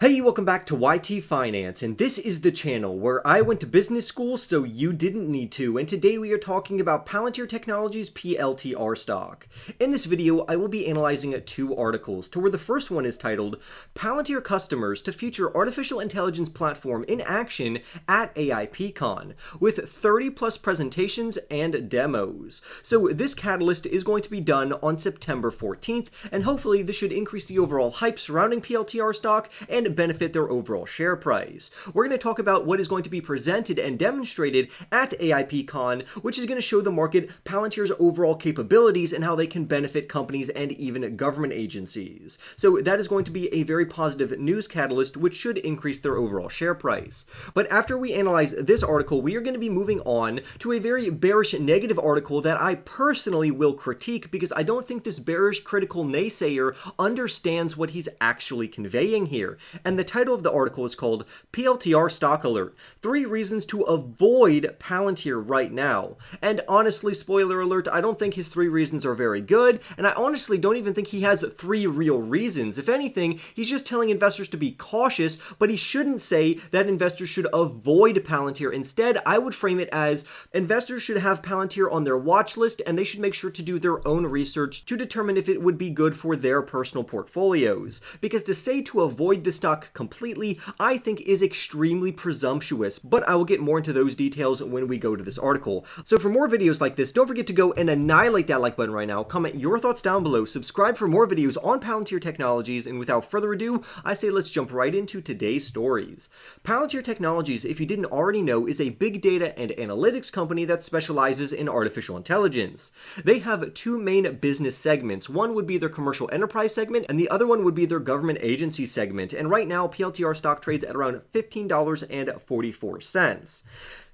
Hey, welcome back to YT Finance, and this is the channel where I went to business school so you didn't need to, and today we are talking about Palantir Technologies PLTR stock. In this video, I will be analyzing two articles, to where the first one is titled, Palantir Customers to Feature Artificial Intelligence Platform in Action at AIPcon, with 30 plus presentations and demos. So this catalyst is going to be done on September 14th, and hopefully this should increase the overall hype surrounding PLTR stock and benefit their overall share price. We're going to talk about what is going to be presented and demonstrated at AIPcon, which is going to show the market Palantir's overall capabilities and how they can benefit companies and even government agencies. So that is going to be a very positive news catalyst, which should increase their overall share price. But after we analyze this article, we are going to be moving on to a very bearish negative article that I personally will critique because I don't think this bearish critical naysayer understands what he's actually conveying here. And the title of the article is called PLTR Stock Alert, 3 Reasons to Avoid Palantir Right Now. And honestly, spoiler alert, I don't think his 3 reasons are very good, and I honestly don't even think he has 3 real reasons. If anything, he's just telling investors to be cautious, but he shouldn't say that investors should avoid Palantir. Instead, I would frame it as investors should have Palantir on their watch list, and they should make sure to do their own research to determine if it would be good for their personal portfolios. Because to say to avoid the stock completely, I think is extremely presumptuous, but I will get more into those details when we go to this article. So for more videos like this, don't forget to go and annihilate that like button right now, comment your thoughts down below, subscribe for more videos on Palantir Technologies, and without further ado, I say let's jump right into today's stories. Palantir Technologies, if you didn't already know, is a big data and analytics company that specializes in artificial intelligence. They have 2 main business segments. One would be their commercial enterprise segment, and the other one would be their government agency segment. And right now, PLTR stock trades at around $15.44.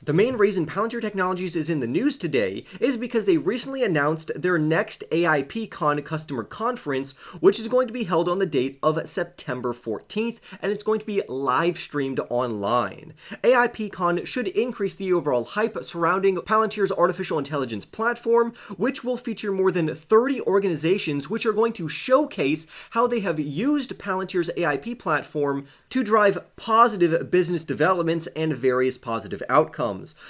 The main reason Palantir Technologies is in the news today is because they recently announced their next AIPcon customer conference, which is going to be held on the date of September 14th, and it's going to be live streamed online. AIPcon should increase the overall hype surrounding Palantir's artificial intelligence platform, which will feature more than 30 organizations which are going to showcase how they have used Palantir's AIP platform to drive positive business developments and various positive outcomes.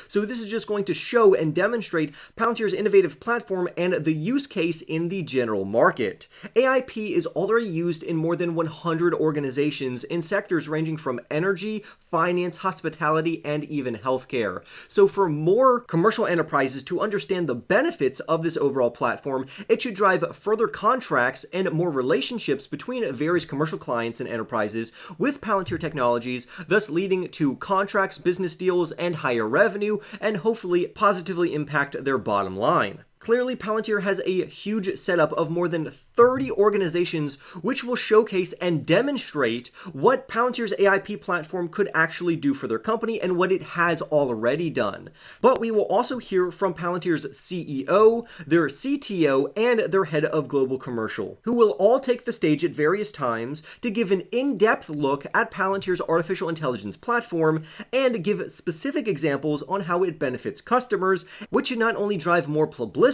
So this is just going to show and demonstrate Palantir's innovative platform and the use case in the general market. AIP is already used in more than 100 organizations in sectors ranging from energy, finance, hospitality, and even healthcare. So for more commercial enterprises to understand the benefits of this overall platform, it should drive further contracts and more relationships between various commercial clients and enterprises with Palantir Technologies, thus leading to contracts, business deals, and higher revenue, and hopefully positively impact their bottom line. Clearly, Palantir has a huge setup of more than 30 organizations which will showcase and demonstrate what Palantir's AIP platform could actually do for their company and what it has already done. But we will also hear from Palantir's CEO, their CTO, and their head of global commercial, who will all take the stage at various times to give an in-depth look at Palantir's artificial intelligence platform and give specific examples on how it benefits customers, which should not only drive more publicity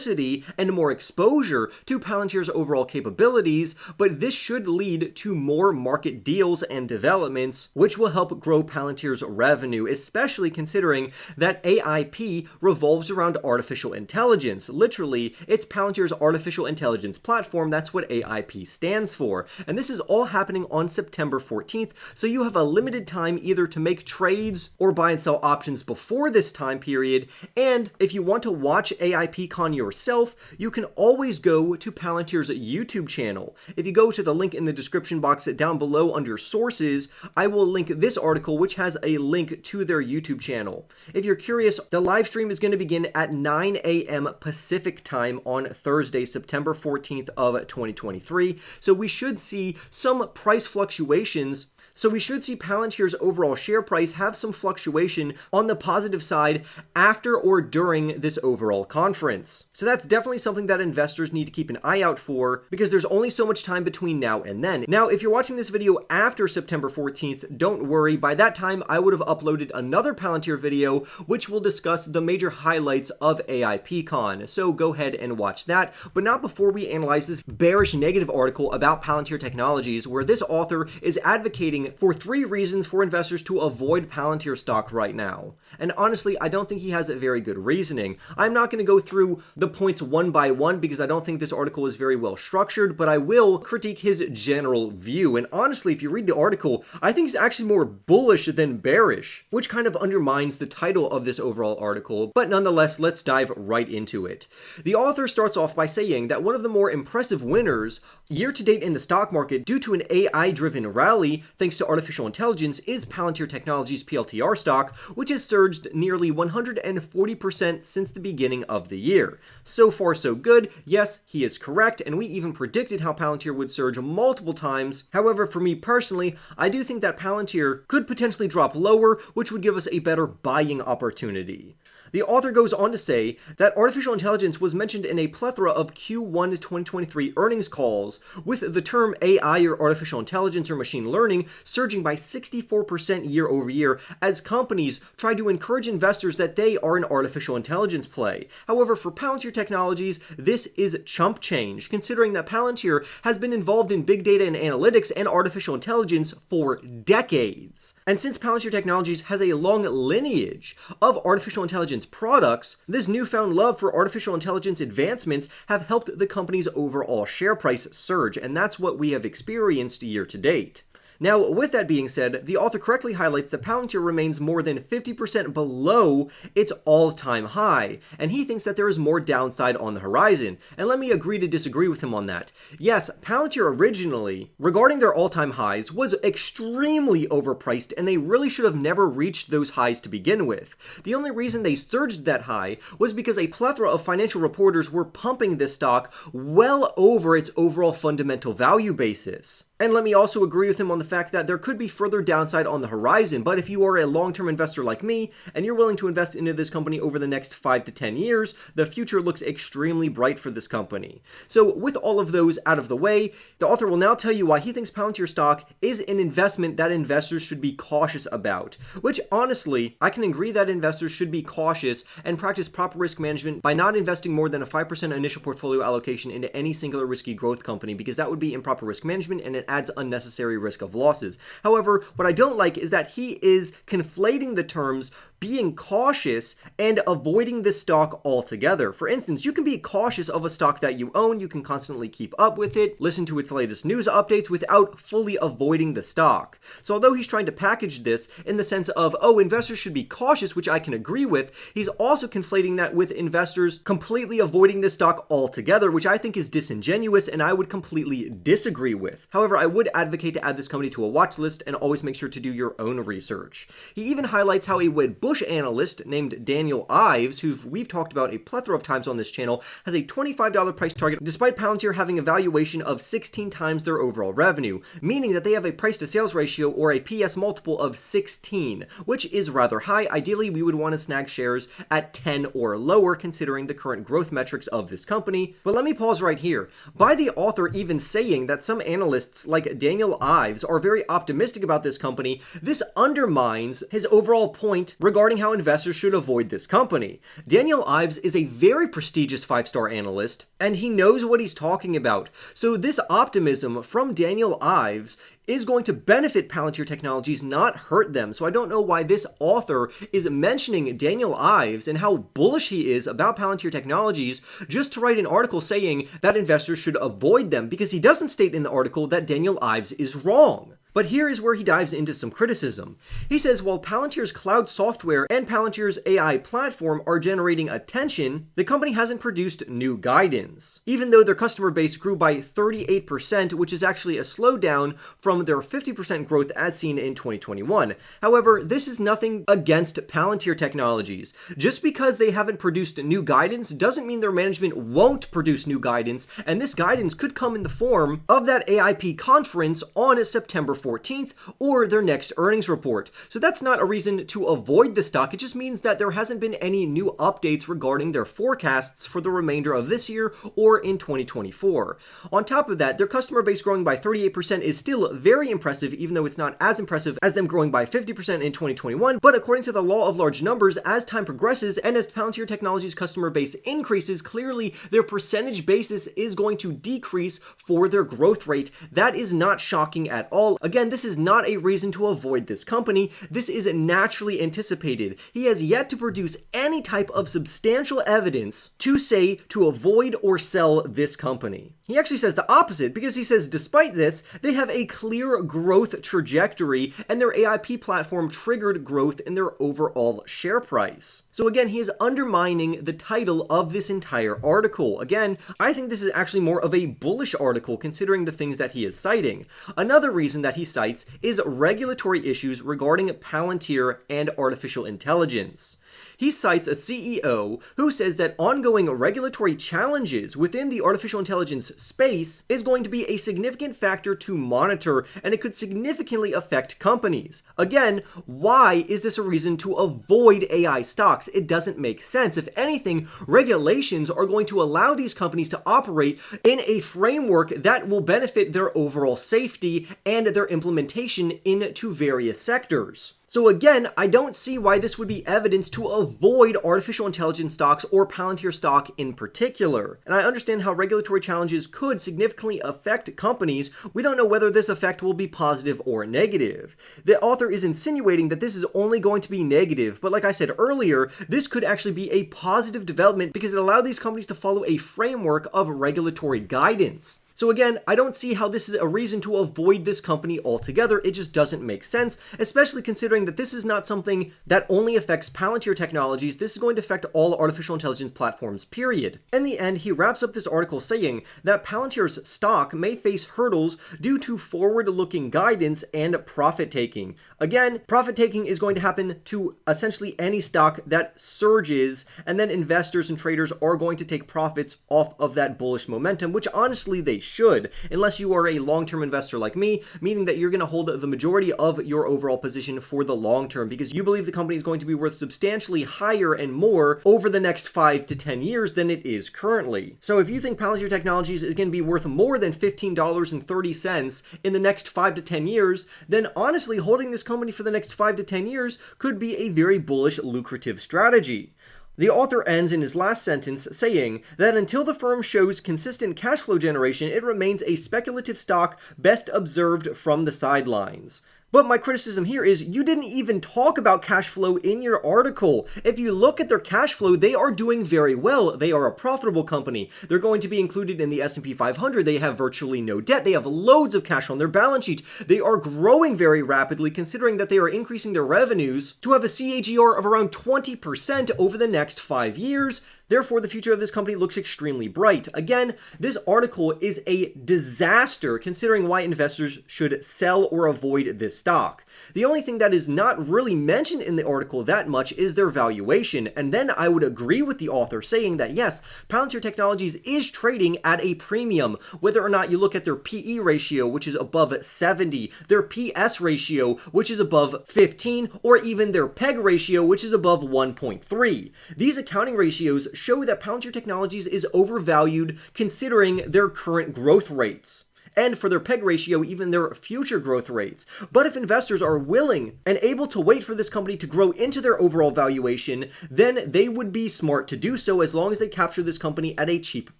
and more exposure to Palantir's overall capabilities, but this should lead to more market deals and developments, which will help grow Palantir's revenue, especially considering that AIP revolves around artificial intelligence. Literally, it's Palantir's artificial intelligence platform. That's what AIP stands for. And this is all happening on September 14th, so you have a limited time either to make trades or buy and sell options before this time period. And if you want to watch AIPcon yourself, you can always go to Palantir's YouTube channel. If you go to the link in the description box down below under sources, I will link this article, which has a link to their YouTube channel. If you're curious, the live stream is going to begin at 9 a.m. Pacific time on Thursday, September 14th of 2023. So we should see some price fluctuations. So we should see Palantir's overall share price have some fluctuation on the positive side after or during this overall conference. So that's definitely something that investors need to keep an eye out for, because there's only so much time between now and then. Now, if you're watching this video after September 14th, don't worry. By that time, I would have uploaded another Palantir video, which will discuss the major highlights of AIPcon. So go ahead and watch that, but not before we analyze this bearish negative article about Palantir Technologies, where this author is advocating for 3 reasons for investors to avoid Palantir stock right now. And honestly, I don't think he has a very good reasoning. I'm not going to go through the points one by one because I don't think this article is very well structured, but I will critique his general view. And honestly, if you read the article, I think he's actually more bullish than bearish, which kind of undermines the title of this overall article. But nonetheless, let's dive right into it. The author starts off by saying that one of the more impressive winners year to date in the stock market due to an AI-driven rally thanks to artificial intelligence is Palantir Technologies PLTR stock, which has surged nearly 140% since the beginning of the year. So far, so good. Yes, he is correct, and we even predicted how Palantir would surge multiple times. However, for me personally, I do think that Palantir could potentially drop lower, which would give us a better buying opportunity. The author goes on to say that artificial intelligence was mentioned in a plethora of Q1 2023 earnings calls, with the term AI or artificial intelligence or machine learning surging by 64% year over year as companies try to encourage investors that they are an artificial intelligence play. However, for Palantir Technologies, this is chump change, considering that Palantir has been involved in big data and analytics and artificial intelligence for decades. And since Palantir Technologies has a long lineage of artificial intelligence products, this newfound love for artificial intelligence advancements have helped the company's overall share price surge, and that's what we have experienced year to date. Now, with that being said, the author correctly highlights that Palantir remains more than 50% below its all-time high, and he thinks that there is more downside on the horizon. And let me agree to disagree with him on that. Yes, Palantir originally, regarding their all-time highs, was extremely overpriced, and they really should have never reached those highs to begin with. The only reason they surged that high was because a plethora of financial reporters were pumping this stock well over its overall fundamental value basis. And let me also agree with him on the fact that there could be further downside on the horizon, but if you are a long-term investor like me, and you're willing to invest into this company over the next 5 to 10 years, the future looks extremely bright for this company. So with all of those out of the way, the author will now tell you why he thinks Palantir stock is an investment that investors should be cautious about, which honestly, I can agree that investors should be cautious and practice proper risk management by not investing more than a 5% initial portfolio allocation into any singular risky growth company, because that would be improper risk management and it adds unnecessary risk of losses. However, what I don't like is that he is conflating the terms being cautious and avoiding the stock altogether. For instance, you can be cautious of a stock that you own, you can constantly keep up with it, listen to its latest news updates without fully avoiding the stock. So although he's trying to package this in the sense of, oh, investors should be cautious, which I can agree with, he's also conflating that with investors completely avoiding the stock altogether, which I think is disingenuous and I would completely disagree with. However, I would advocate to add this company to a watch list and always make sure to do your own research. He even highlights how a Wedbush analyst named Dan Ives, who we've talked about a plethora of times on this channel, has a $25 price target despite Palantir having a valuation of 16 times their overall revenue, meaning that they have a price to sales ratio or a PS multiple of 16, which is rather high. Ideally, we would want to snag shares at 10 or lower considering the current growth metrics of this company. But let me pause right here. By the author even saying that some analysts like Daniel Ives are very optimistic about this company, this undermines his overall point regarding how investors should avoid this company. Daniel Ives is a very prestigious 5-star analyst, and he knows what he's talking about. So this optimism from Daniel Ives is going to benefit Palantir Technologies, not hurt them. So I don't know why this author is mentioning Daniel Ives and how bullish he is about Palantir Technologies just to write an article saying that investors should avoid them, because he doesn't state in the article that Daniel Ives is wrong. But here is where he dives into some criticism. He says, while Palantir's cloud software and Palantir's AI platform are generating attention, the company hasn't produced new guidance, even though their customer base grew by 38%, which is actually a slowdown from their 50% growth as seen in 2021. However, this is nothing against Palantir Technologies. Just because they haven't produced new guidance doesn't mean their management won't produce new guidance, and this guidance could come in the form of that AIP conference on September 14th or their next earnings report. So that's not a reason to avoid the stock. It just means that there hasn't been any new updates regarding their forecasts for the remainder of this year or in 2024. On top of that, their customer base growing by 38% is still very impressive, even though it's not as impressive as them growing by 50% in 2021. But according to the law of large numbers, as time progresses and as Palantir Technologies' customer base increases, clearly their percentage basis is going to decrease for their growth rate. That is not shocking at all. Again, this is not a reason to avoid this company. This is naturally anticipated. He has yet to produce any type of substantial evidence to say to avoid or sell this company. He actually says the opposite, because he says despite this, they have a clear growth trajectory and their AIP platform triggered growth in their overall share price. So again, he is undermining the title of this entire article. Again, I think this is actually more of a bullish article considering the things that he is citing. Another reason that he cites is regulatory issues regarding Palantir and artificial intelligence. He cites a CEO who says that ongoing regulatory challenges within the artificial intelligence space is going to be a significant factor to monitor, and it could significantly affect companies. Again, why is this a reason to avoid AI stocks? It doesn't make sense. If anything, regulations are going to allow these companies to operate in a framework that will benefit their overall safety and their implementation into various sectors. So again, I don't see why this would be evidence to avoid artificial intelligence stocks or Palantir stock in particular. And I understand how regulatory challenges could significantly affect companies. We don't know whether this effect will be positive or negative. The author is insinuating that this is only going to be negative, but like I said earlier, this could actually be a positive development because it allowed these companies to follow a framework of regulatory guidance. So again, I don't see how this is a reason to avoid this company altogether. It just doesn't make sense, especially considering that this is not something that only affects Palantir Technologies. This is going to affect all artificial intelligence platforms, period. In the end, he wraps up this article saying that Palantir's stock may face hurdles due to forward-looking guidance and profit-taking. Again, profit-taking is going to happen to essentially any stock that surges, and then investors and traders are going to take profits off of that bullish momentum, which honestly they should, unless you are a long-term investor like me, meaning that you're going to hold the majority of your overall position for the long term because you believe the company is going to be worth substantially higher and more over the next 5 to 10 years than it is currently. So if you think Palantir Technologies is going to be worth more than $15.30 in the next 5 to 10 years, then honestly holding this company for the next 5 to 10 years could be a very bullish, lucrative strategy. The author ends in his last sentence saying that until the firm shows consistent cash flow generation, it remains a speculative stock best observed from the sidelines. But my criticism here is you didn't even talk about cash flow in your article. If you look at their cash flow, they are doing very well. They are a profitable company. They're going to be included in the S&P 500. They have virtually no debt. They have loads of cash on their balance sheet. They are growing very rapidly considering that they are increasing their revenues to have a CAGR of around 20% over the next 5 years. Therefore, the future of this company looks extremely bright. Again, this article is a disaster considering why investors should sell or avoid this stock. The only thing that is not really mentioned in the article that much is their valuation, and then I would agree with the author saying that yes, Palantir Technologies is trading at a premium, whether or not you look at their PE ratio, which is above 70, their PS ratio, which is above 15, or even their PEG ratio, which is above 1.3. These accounting ratios show that Palantir Technologies is overvalued considering their current growth rates, and for their PEG ratio, even their future growth rates. But if investors are willing and able to wait for this company to grow into their overall valuation, then they would be smart to do so as long as they capture this company at a cheap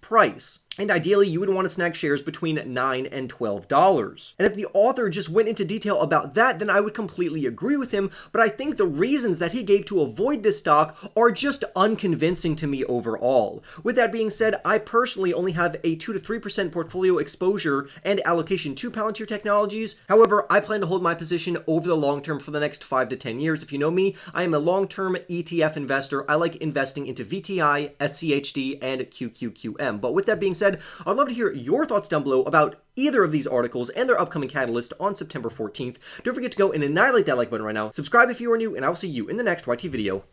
price. And ideally, you would want to snag shares between $9 and $12. And if the author just went into detail about that, then I would completely agree with him. But I think the reasons that he gave to avoid this stock are just unconvincing to me overall. With that being said, I personally only have a 2 to 3% portfolio exposure and allocation to Palantir Technologies. However, I plan to hold my position over the long term for the next 5 to 10 years. If you know me, I am a long-term ETF investor. I like investing into VTI, SCHD, and QQQM. But with that being said, I'd love to hear your thoughts down below about either of these articles and their upcoming catalyst on September 14th. Don't forget to go and annihilate that like button right now. Subscribe if you are new, and I will see you in the next YT video.